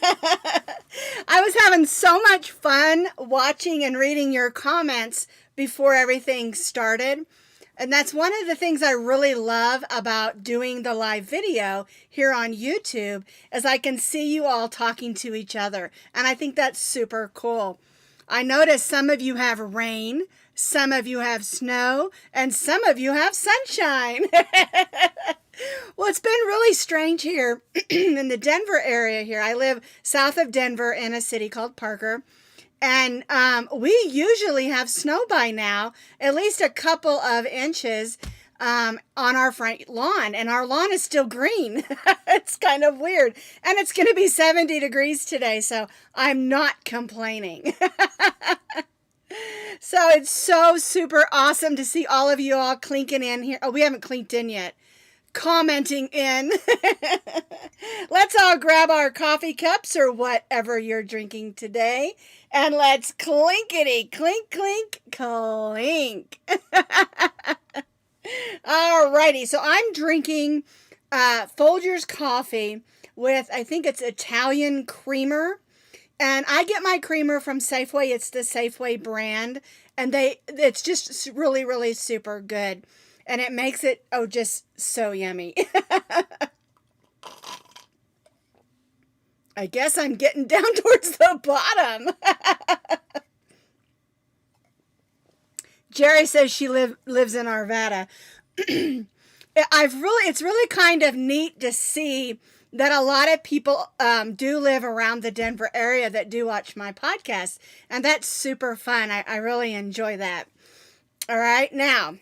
I was having so much fun watching and reading your comments before everything started. And that's one of the things I really love about doing the live video here on YouTube is I can see you all talking to each other. And I think that's super cool. I noticed some of you have rain, some of you have snow, and some of you have sunshine. Well, it's been really strange here in the Denver area here. I live south of Denver in a city called Parker. And we usually have snow by now, at least a couple of inches on our front lawn. And our lawn is still green. It's kind of weird. And it's going to be 70 degrees today, so I'm not complaining. So it's so super awesome to see all of you all clinking in here. Oh, we haven't clinked in yet. Commenting in. Let's all grab our coffee cups or whatever you're drinking today, and let's clinkety clink clink clink. Alrighty, so I'm drinking Folgers coffee with, I think it's Italian creamer, and I get my creamer from Safeway. It's the Safeway brand, and it's just really, really super good. And it makes it, oh, just so yummy. I guess I'm getting down towards the bottom. Jerry says she lives in Arvada. It's really kind of neat to see that a lot of people do live around the Denver area that do watch my podcast. And that's super fun. I really enjoy that. All right, now,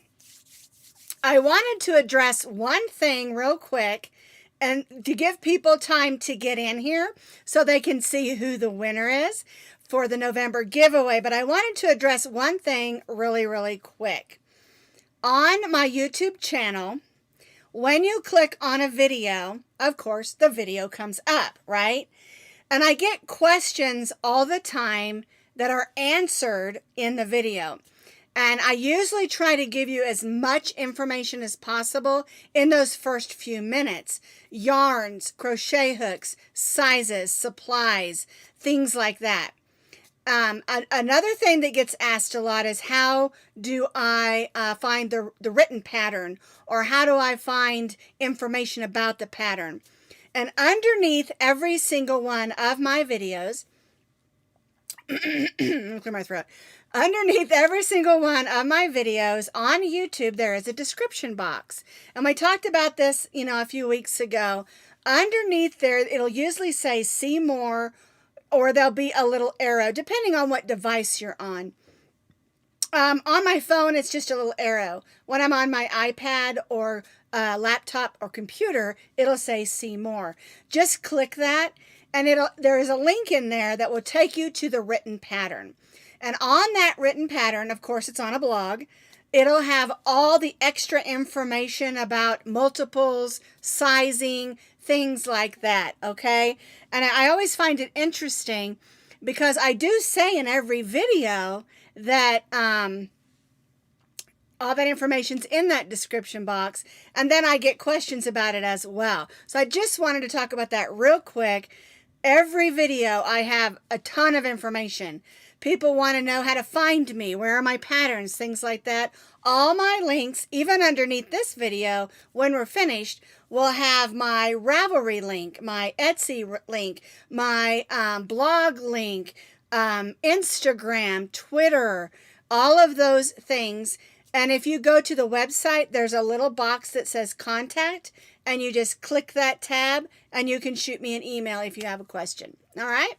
I wanted to address one thing real quick and to give people time to get in here so they can see who the winner is for the November giveaway. But I wanted to address one thing really, really quick. On my YouTube channel, when you click on a video, of course, the video comes up, right? And I get questions all the time that are answered in the video. And I usually try to give you as much information as possible in those first few minutes. Yarns, crochet hooks, sizes, supplies, things like that. Another thing that gets asked a lot is how do I find the written pattern, or how do I find information about the pattern? And underneath every single one of my videos, let me clear my throat. Underneath every single one of my videos on YouTube, there is a description box. And we talked about this, a few weeks ago. Underneath there, it'll usually say see more, or there'll be a little arrow, depending on what device you're on. On my phone, it's just a little arrow. When I'm on my iPad or laptop or computer, it'll say see more. Just click that, and there is a link in there that will take you to the written pattern. And on that written pattern, of course, it's on a blog, it'll have all the extra information about multiples, sizing, things like that, okay? And I always find it interesting because I do say in every video that all that information's in that description box, and then I get questions about it as well. So I just wanted to talk about that real quick. Every video, I have a ton of information. People want to know how to find me, where are my patterns, things like that. All my links, even underneath this video, when we're finished, will have my Ravelry link, my Etsy link, my blog link, Instagram, Twitter, all of those things. And if you go to the website, there's a little box that says contact, and you just click that tab, and you can shoot me an email if you have a question. All right?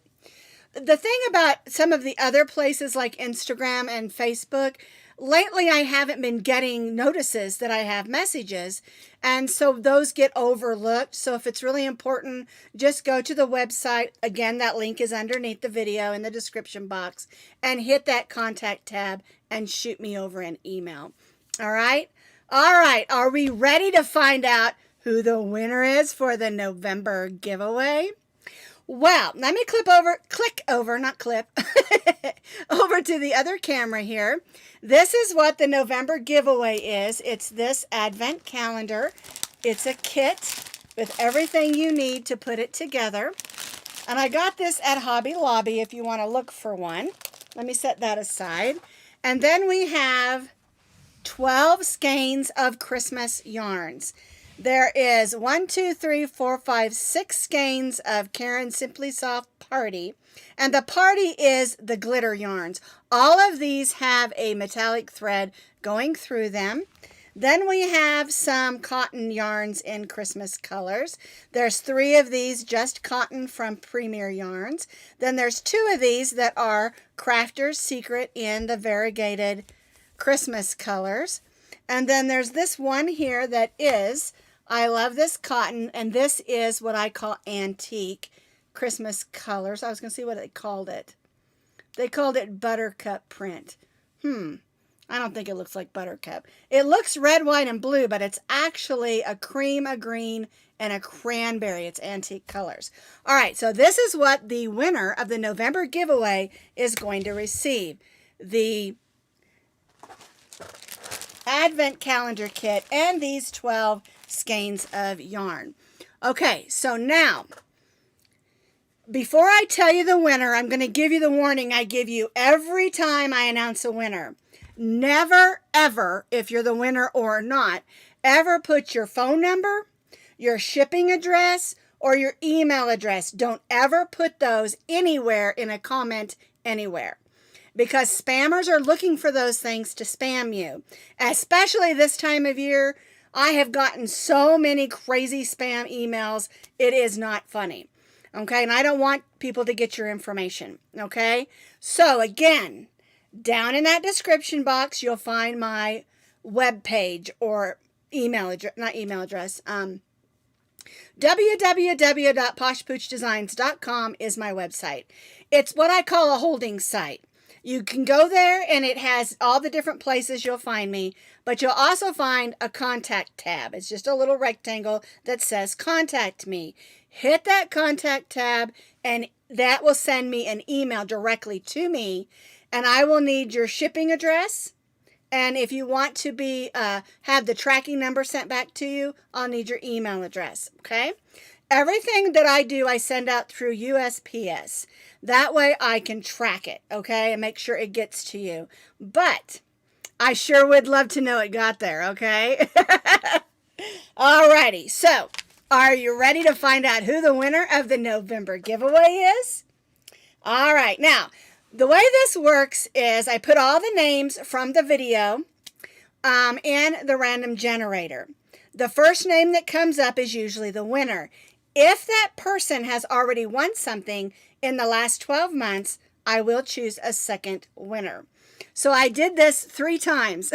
The thing about some of the other places like Instagram and Facebook, lately I haven't been getting notices that I have messages, and so those get overlooked. So if it's really important, just go to the website. Again, that link is underneath the video in the description box, and hit that contact tab and shoot me over an email. All right? All right. Are we ready to find out who the winner is for the November giveaway? Well, let me click over to the other camera here. This is what the November giveaway is. It's this advent calendar. It's a kit with everything you need to put it together. And I got this at Hobby Lobby if you want to look for one. Let me set that aside. And then we have 12 skeins of Christmas yarns. There is 1, 2, 3, 4, 5, 6 skeins of Karen Simply Soft Party. And the party is the glitter yarns. All of these have a metallic thread going through them. Then we have some cotton yarns in Christmas colors. There's 3 of these just cotton from Premier Yarns. Then there's 2 of these that are Crafter's Secret in the variegated Christmas colors. And then there's this one here that is, I love this cotton, and this is what I call antique Christmas colors. I was going to see what they called it. They called it buttercup print. I don't think it looks like buttercup. It looks red, white, and blue, but it's actually a cream, a green, and a cranberry. It's antique colors. All right, so this is what the winner of the November giveaway is going to receive. The Advent Calendar Kit and these 12 skeins of yarn. Okay, so now, before I tell you the winner, I'm going to give you the warning I give you every time I announce a winner. Never, ever, if you're the winner or not, ever put your phone number, your shipping address, or your email address. Don't ever put those anywhere in a comment anywhere, because spammers are looking for those things to spam you. Especially this time of year, I have gotten so many crazy spam emails. It is not funny. Okay, and I don't want people to get your information. Okay, so again, down in that description box, you'll find my web page or email address, not email address. www.poshpoochdesigns.com is my website. It's what I call a holding site. You can go there and it has all the different places you'll find me, but you'll also find a contact tab. It's just a little rectangle that says contact me. Hit that contact tab and that will send me an email directly to me, and I will need your shipping address. And if you want to be have the tracking number sent back to you, I'll need your email address, okay? Everything that I do, I send out through USPS. That way I can track it, okay, and make sure it gets to you. But I sure would love to know it got there, okay? Alrighty, so are you ready to find out who the winner of the November giveaway is? All right, now, the way this works is I put all the names from the video in the random generator. The first name that comes up is usually the winner. If that person has already won something in the last 12 months, I will choose a second winner. So I did this 3 times.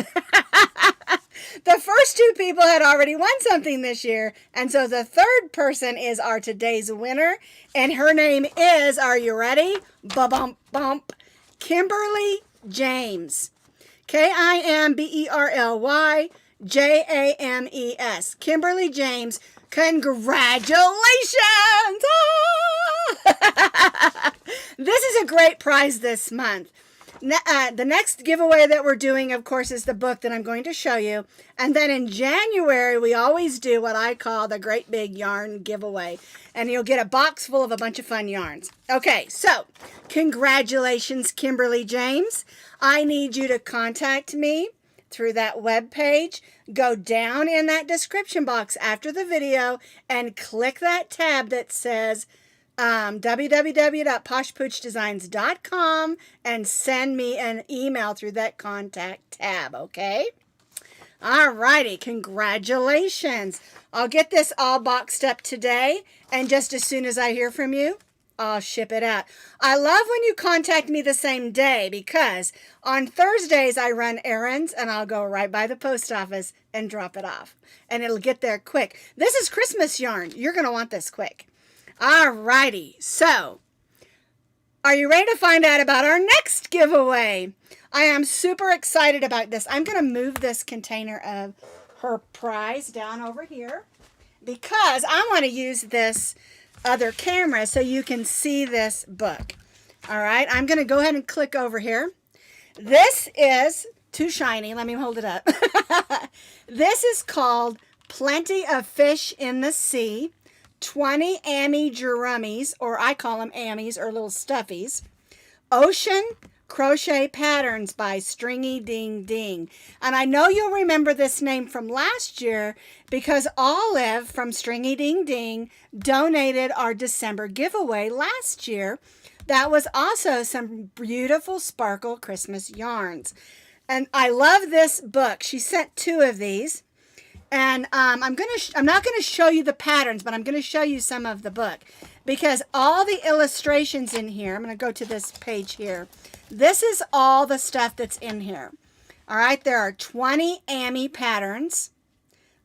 The first 2 people had already won something this year, and so the third person is our today's winner, and her name is, are you ready? Ba-bump bump. Kimberly James. Kimberly James. Kimberly James. Congratulations! Ah! This is a great prize this month. The next giveaway that we're doing, of course, is the book that I'm going to show you. And then in January, we always do what I call the Great Big Yarn Giveaway. And you'll get a box full of a bunch of fun yarns. Okay, so congratulations, Kimberly James. I need you to contact me through that web page. Go down in that description box after the video and click that tab that says www.poshpoochdesigns.com and send me an email through that contact tab, okay? Alrighty, congratulations. I'll get this all boxed up today, and just as soon as I hear from you, I'll ship it out. I love when you contact me the same day, because on Thursdays I run errands and I'll go right by the post office and drop it off, and it'll get there quick. This is Christmas yarn. You're going to want this quick. Alrighty, so are you ready to find out about our next giveaway? I am super excited about this. I'm going to move this container of her prize down over here because I want to use this other camera so you can see this book. All right, I'm going to go ahead and click over here. This is too shiny. Let me hold it up. This is called Plenty of Fish in the Sea, 20 Amigurumis, or I call them Ammies or little stuffies. Ocean Crochet Patterns by Stringy Ding Ding. And I know you'll remember this name from last year because Olive from Stringy Ding Ding donated our December giveaway last year. That was also some beautiful sparkle Christmas yarns. And I love this book. She sent 2 of these. And I'm not going to show you the patterns, but I'm going to show you some of the book. Because all the illustrations in here, I'm going to go to this page here. This is all the stuff that's in here. All right, there are 20 Ami patterns.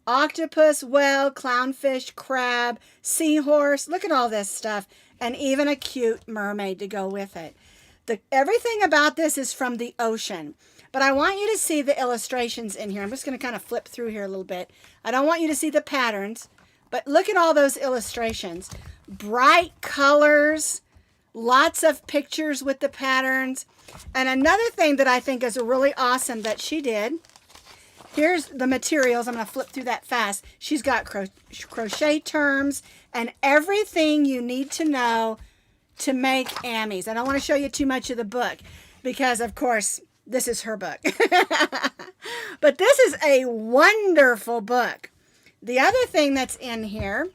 Octopus, whale, clownfish, crab, seahorse. Look at all this stuff. And even a cute mermaid to go with it. Everything about this is from the ocean. But I want you to see the illustrations in here. I'm just going to kind of flip through here a little bit. I don't want you to see the patterns. But look at all those illustrations. Bright colors. Lots of pictures with the patterns. And another thing that I think is really awesome that she did. Here's the materials. I'm going to flip through that fast. She's got crochet terms and everything you need to know to make Amies. I don't want to show you too much of the book because, of course, this is her book. But this is a wonderful book. The other thing that's in here,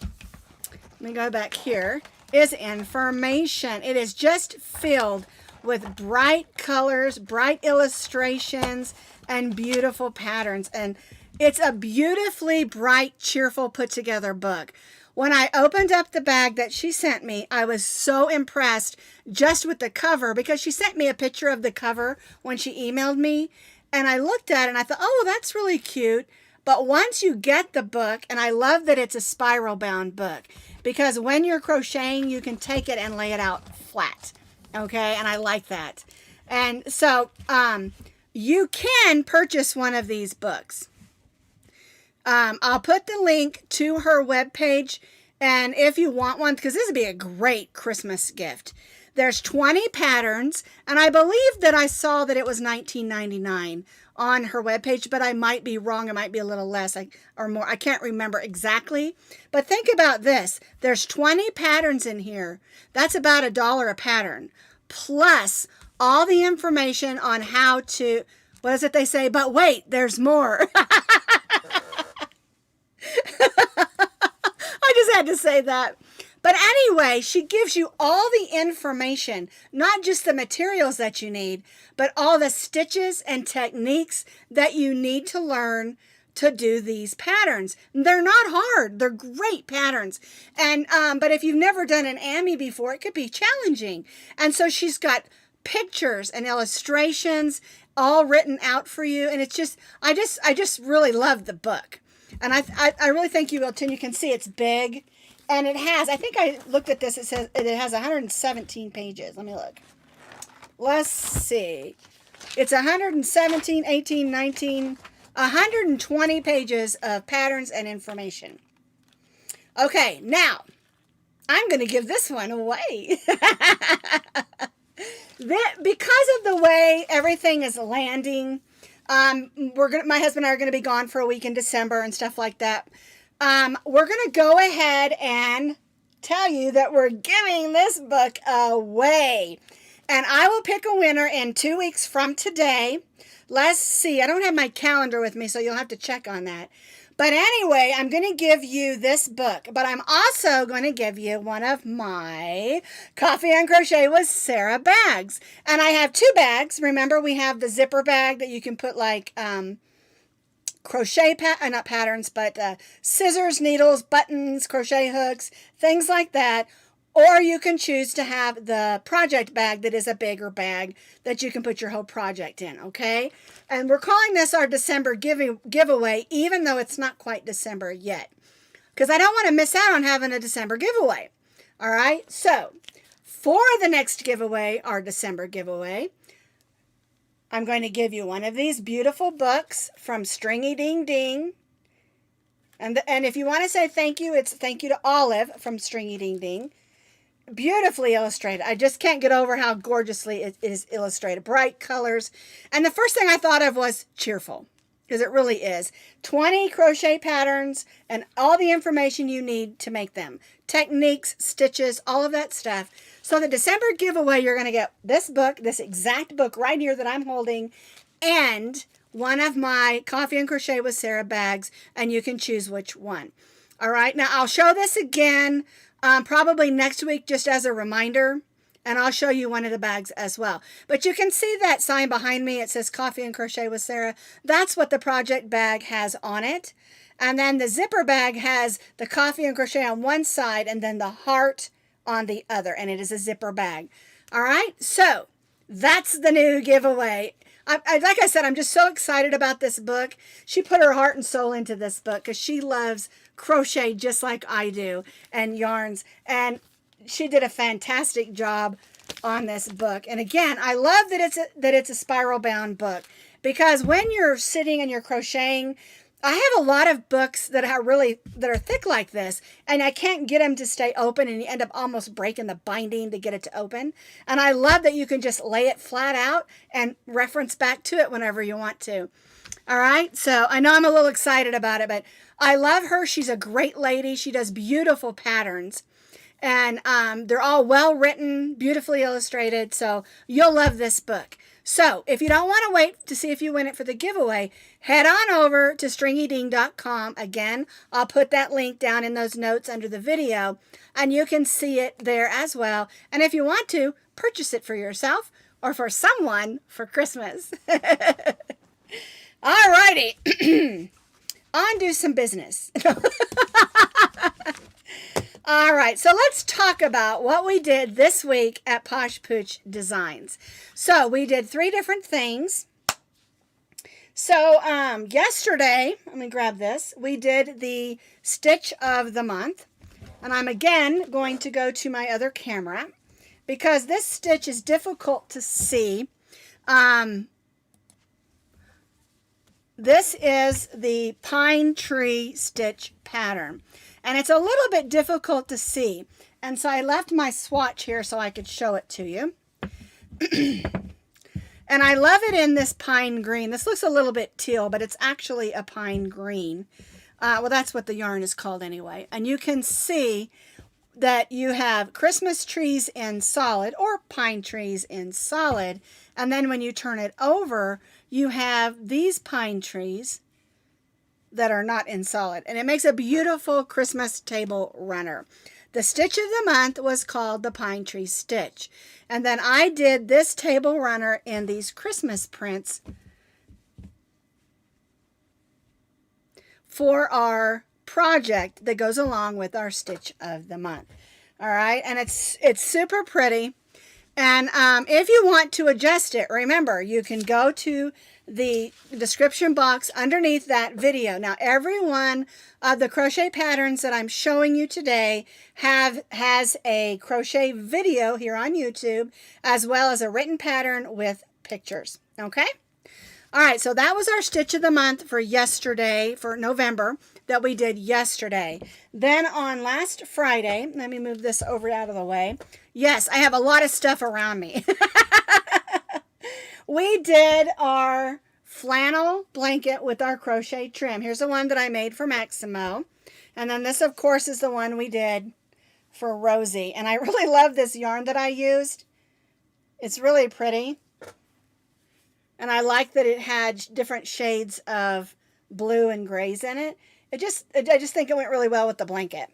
let me go back here, is information. It is just filled with bright colors, bright illustrations, and beautiful patterns. And it's a beautifully bright, cheerful, put-together book. When I opened up the bag that she sent me, I was so impressed just with the cover because she sent me a picture of the cover when she emailed me. And I looked at it and I thought, oh, that's really cute. But once you get the book, and I love that it's a spiral bound book because when you're crocheting, you can take it and lay it out flat. Okay, and I like that. And so you can purchase one of these books. I'll put the link to her webpage, and if you want one, because this would be a great Christmas gift. There's 20 patterns, and I believe that I saw that it was $19.99 on her webpage, but I might be wrong. It might be a little less or more. I can't remember exactly. But think about this. There's 20 patterns in here. That's about $1 a pattern, plus all the information on how to, what is it they say? But wait, there's more. I just had to say that. But anyway, she gives you all the information, not just the materials that you need, but all the stitches and techniques that you need to learn to do these patterns. They're not hard. They're great patterns. And but if you've never done an Ami before, it could be challenging. And so she's got pictures and illustrations all written out for you. And it's just, I just really love the book. And I really think you will too. You can see it's big. And it has, I think I looked at this, it says it has 117 pages. Let me look. Let's see. It's 117, 18, 19, 120 pages of patterns and information. Okay, now, I'm going to give this one away. Because of the way everything is landing, my husband and I are going to be gone for a week in December and stuff like that. We're going to go ahead and tell you that we're giving this book away. And I will pick a winner in 2 weeks from today. Let's see. I don't have my calendar with me, so you'll have to check on that. But anyway, I'm going to give you this book. But I'm also going to give you one of my Coffee and Crochet with Sara bags. And I have 2 bags. Remember, we have the zipper bag that you can put like crochet, not patterns, but scissors, needles, buttons, crochet hooks, things like that. Or you can choose to have the project bag that is a bigger bag that you can put your whole project in, okay? And we're calling this our December giveaway, even though it's not quite December yet. Because I don't want to miss out on having a December giveaway. All right? So, for the next giveaway, our December giveaway, I'm going to give you one of these beautiful books from Stringy Ding Ding. And if you want to say thank you, it's thank you to Olive from Stringy Ding Ding. Beautifully illustrated. I just can't get over how gorgeously it is illustrated. Bright colors. And the first thing I thought of was cheerful. because it really is. 20 crochet patterns and all the information you need to make them. Techniques, stitches, all of that stuff. So the December giveaway, you're going to get this book, this exact book right here that I'm holding, and one of my Coffee and Crochet with Sara bags, and you can choose which one. All right, now I'll show this again probably next week just as a reminder. And I'll show you one of the bags as well. But you can see that sign behind me. It says Coffee and Crochet with Sara. That's what the project bag has on it. And then the zipper bag has the Coffee and Crochet on one side and then the heart on the other. And it is a zipper bag. All right. So that's the new giveaway. Like I said, I'm just so excited about this book. She put her heart and soul into this book because she loves crochet just like I do and yarns. And she did a fantastic job on this book. And again, I love that it's a spiral bound book, because when you're sitting and you're crocheting, I have a lot of books that are thick like this, and I can't get them to stay open, and you end up almost breaking the binding to get it to open. And I love that you can just lay it flat out and reference back to it whenever you want to. All right, so I know I'm a little excited about it, but I love her. She's a great lady. She does beautiful patterns. And they're all well written, beautifully illustrated. So you'll love this book. So if you don't want to wait to see if you win it for the giveaway, head on over to stringyding.com. Again, I'll put that link down in those notes under the video, and you can see it there as well. And if you want to, purchase it for yourself or for someone for Christmas. All righty. On to some business. All right, so let's talk about what we did this week at Posh Pooch Designs. So we did 3 different things. So yesterday, let me grab this. We did the stitch of the month. And I'm again going to go to my other camera because this stitch is difficult to see. This is the pine tree stitch pattern. And it's a little bit difficult to see. And so I left my swatch here so I could show it to you. And I love it in this pine green. This looks a little bit teal, but it's actually a pine green. Well, that's what the yarn is called anyway. And you can see that you have Christmas trees in solid or pine trees in solid. And then when you turn it over, you have these pine trees that are not in solid, and it makes a beautiful Christmas table runner. The stitch of the month was called the pine tree stitch, and then I did this table runner in these Christmas prints for our project that goes along with our stitch of the month. All right, and it's super pretty. And if you want to adjust it, remember, you can go to the description box underneath that video. Now, every one of the crochet patterns that I'm showing you today has a crochet video here on YouTube, as well as a written pattern with pictures. Okay? All right, so that was our stitch of the month for yesterday, for November, that we did yesterday. Then on last Friday, let me move this over out of the way. Yes, I have a lot of stuff around me. We did our flannel blanket with our crochet trim. Here's the one that I made for Maximo. And then this, of course, is the one we did for Rosie. And I really love this yarn that I used. It's really pretty. And I like that it had different shades of blue and grays in it. I just think it went really well with the blanket.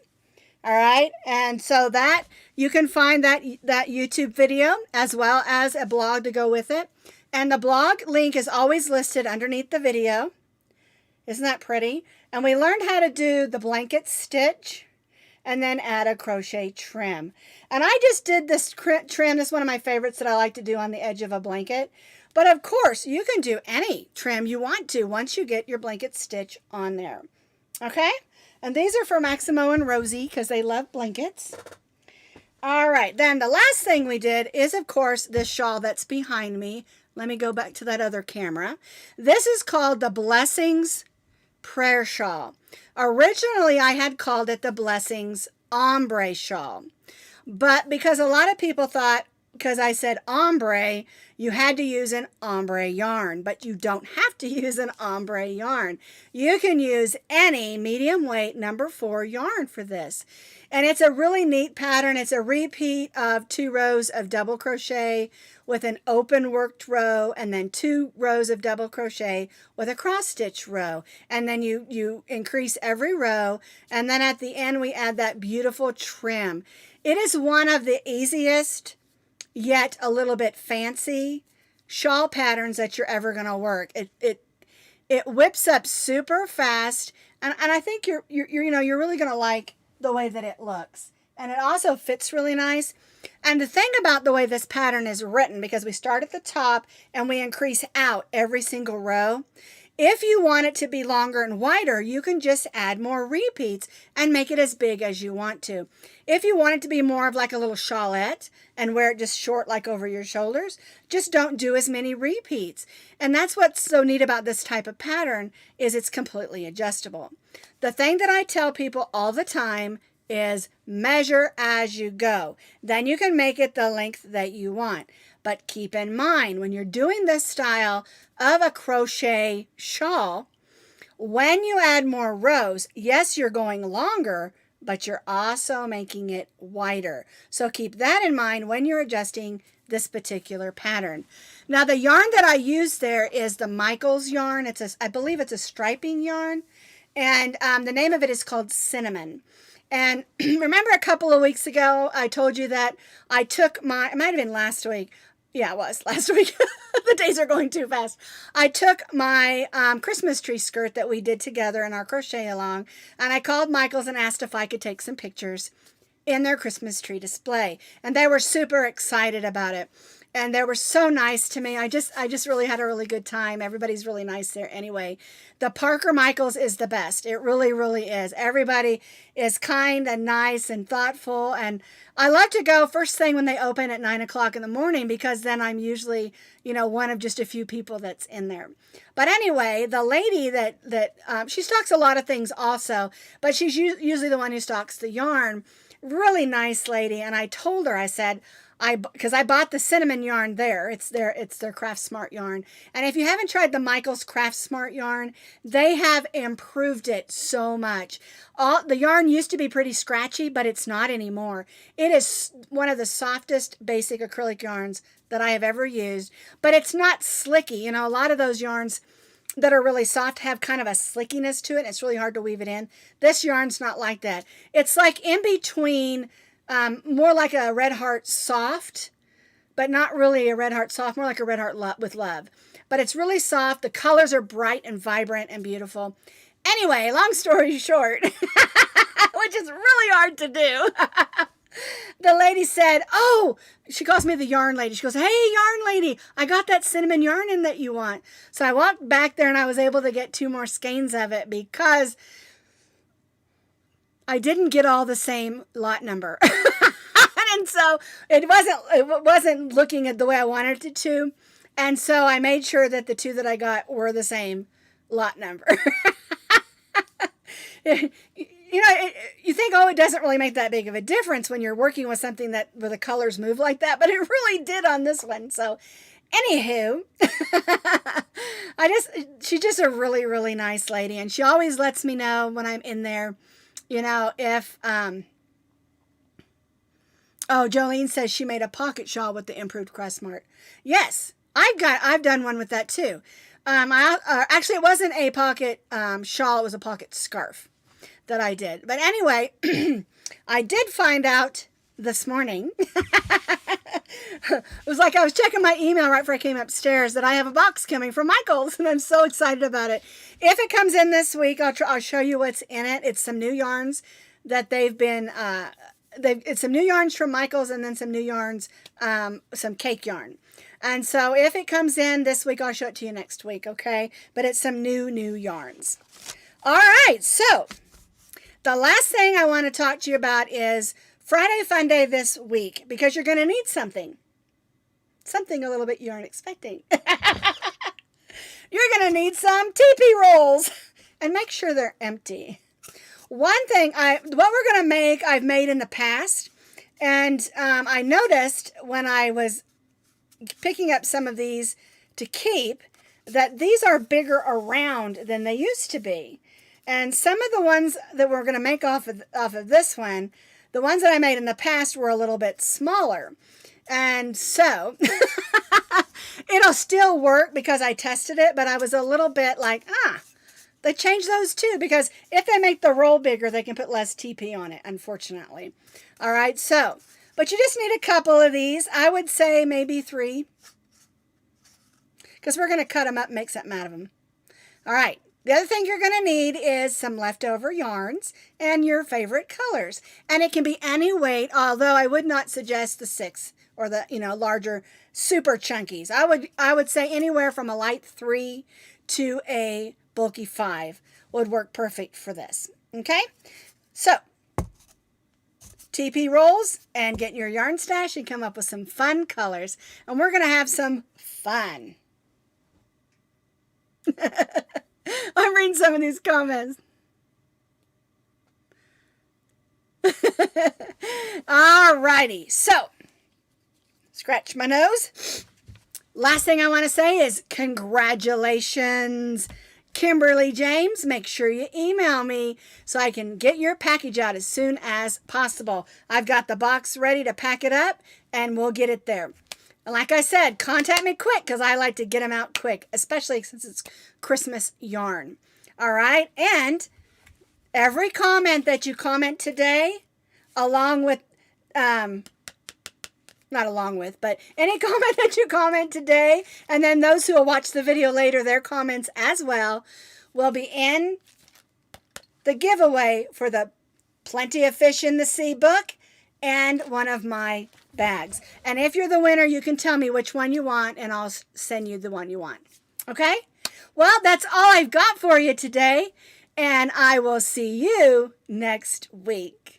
All right, and so that you can find that YouTube video as well as a blog to go with it. And the blog link is always listed underneath the video. Isn't that pretty? And we learned how to do the blanket stitch and then add a crochet trim. And I just did this trim. This is one of my favorites that I like to do on the edge of a blanket. But of course, you can do any trim you want to once you get your blanket stitch on there. Okay? And these are for Maximo and Rosie because they love blankets. All right, then the last thing we did is, of course, this shawl that's behind me. Let me go back to that other camera. This is called the Blessings Prayer Shawl. Originally, I had called it the Blessings Ombre Shawl. But because a lot of people thought because I said ombre, you had to use an ombre yarn, but you don't have to use an ombre yarn. You can use any medium weight number 4 yarn for this. And it's a really neat pattern. It's a repeat of 2 rows of double crochet with an open worked row, and then 2 rows of double crochet with a cross stitch row. And then you increase every row, and then at the end we add that beautiful trim. It is one of the easiest, yet a little bit fancy shawl patterns that you're ever going to work. It whips up super fast, and I think you're really going to like the way that it looks. And it also fits really nice. And the thing about the way this pattern is written, because we start at the top and we increase out every single row, if you want it to be longer and wider, you can just add more repeats and make it as big as you want to. If you want it to be more of like a little shawlette and wear it just short like over your shoulders, just don't do as many repeats. And that's what's so neat about this type of pattern, is it's completely adjustable. The thing that I tell people all the time is measure as you go. Then you can make it the length that you want. But keep in mind, when you're doing this style of a crochet shawl, when you add more rows, yes, you're going longer, but you're also making it wider. So keep that in mind when you're adjusting this particular pattern. Now, the yarn that I use there is the Michaels yarn. I believe it's a striping yarn, and the name of it is called Cinnamon. And remember a couple of weeks ago, I told you that I took it might have been last week. Yeah, it was last week. The days are going too fast. I took my Christmas tree skirt that we did together in our crochet along, and I called Michaels and asked if I could take some pictures in their Christmas tree display. And they were super excited about it. And they were so nice to me. I just really had a really good time. Everybody's really nice there anyway. The Parker Michaels is the best. It really, really is. Everybody is kind and nice and thoughtful. And I love to go first thing when they open at 9 o'clock in the morning, because then I'm usually, one of just a few people that's in there. But anyway, the lady that she stocks a lot of things also, but she's usually the one who stocks the yarn. Really nice lady. And I told her, I said, because I bought the cinnamon yarn there. It's their Craft Smart yarn. And if you haven't tried the Michaels Craft Smart yarn, they have improved it so much. The yarn used to be pretty scratchy, but it's not anymore. It is one of the softest basic acrylic yarns that I have ever used, but it's not slicky. A lot of those yarns that are really soft have kind of a slickiness to it, and it's really hard to weave it in. This yarn's not like that. It's like in between, more like a Red Heart Soft, but not really a Red Heart Soft, more like a Red Heart with Love. But it's really soft. The colors are bright and vibrant and beautiful. Anyway, long story short, which is really hard to do, the lady said, she calls me the yarn lady. She goes, "Hey, yarn lady, I got that cinnamon yarn in that you want." So I walked back there and I was able to get 2 more skeins of it, because I didn't get all the same lot number. And so it wasn't looking at the way I wanted it to. And so I made sure that the 2 that I got were the same lot number. You think, it doesn't really make that big of a difference when you're working with something where the colors move like that, but it really did on this one. So anywho, she's just a really, really nice lady, and she always lets me know when I'm in there, if, Jolene says she made a pocket shawl with the improved Craft Smart. Yes, I've done one with that too. Actually, it wasn't a pocket shawl, it was a pocket scarf that I did. But anyway, I did find out this morning, it was like I was checking my email right before I came upstairs, that I have a box coming from Michaels, and I'm so excited about it. If it comes in this week, I'll show you what's in it. It's some new yarns that they've been, it's some new yarns from Michaels, and then some new yarns, some cake yarn. And so if it comes in this week, I'll show it to you next week, okay? But it's some new yarns. All right, so the last thing I want to talk to you about is Friday Fun Day this week, because you're going to need something a little bit you aren't expecting. You're going to need some teepee rolls, and make sure they're empty. One thing, what we're going to make, I've made in the past, And I noticed when I was picking up some of these to keep that these are bigger around than they used to be. And some of the ones that we're going to make off of this one, the ones that I made in the past were a little bit smaller. And so it'll still work because I tested it, but I was a little bit like, they changed those too, because if they make the roll bigger, they can put less TP on it, unfortunately. All right, so, but you just need a couple of these. I would say maybe 3, because we're going to cut them up and make something out of them. All right, the other thing you're going to need is some leftover yarns and your favorite colors. And it can be any weight, although I would not suggest the 6 or the, larger super chunkies. I would say anywhere from a light 3 to a bulky 5 would work perfect for this. Okay, so TP rolls and get your yarn stash and come up with some fun colors. And we're going to have some fun. I'm reading some of these comments. Alrighty, so scratch my nose. Last thing I want to say is congratulations, Kimberly James. Make sure you email me so I can get your package out as soon as possible. I've got the box ready to pack it up and we'll get it there. And like I said, contact me quick because I like to get them out quick, especially since it's Christmas yarn. All right, and every comment that you comment today, along with, not along with, but any comment that you comment today, and then those who will watch the video later, their comments as well, will be in the giveaway for the Plenty of Fish in the Sea book and one of my bags. And if you're the winner, you can tell me which one you want, and I'll send you the one you want. Okay? Well, that's all I've got for you today, and I will see you next week.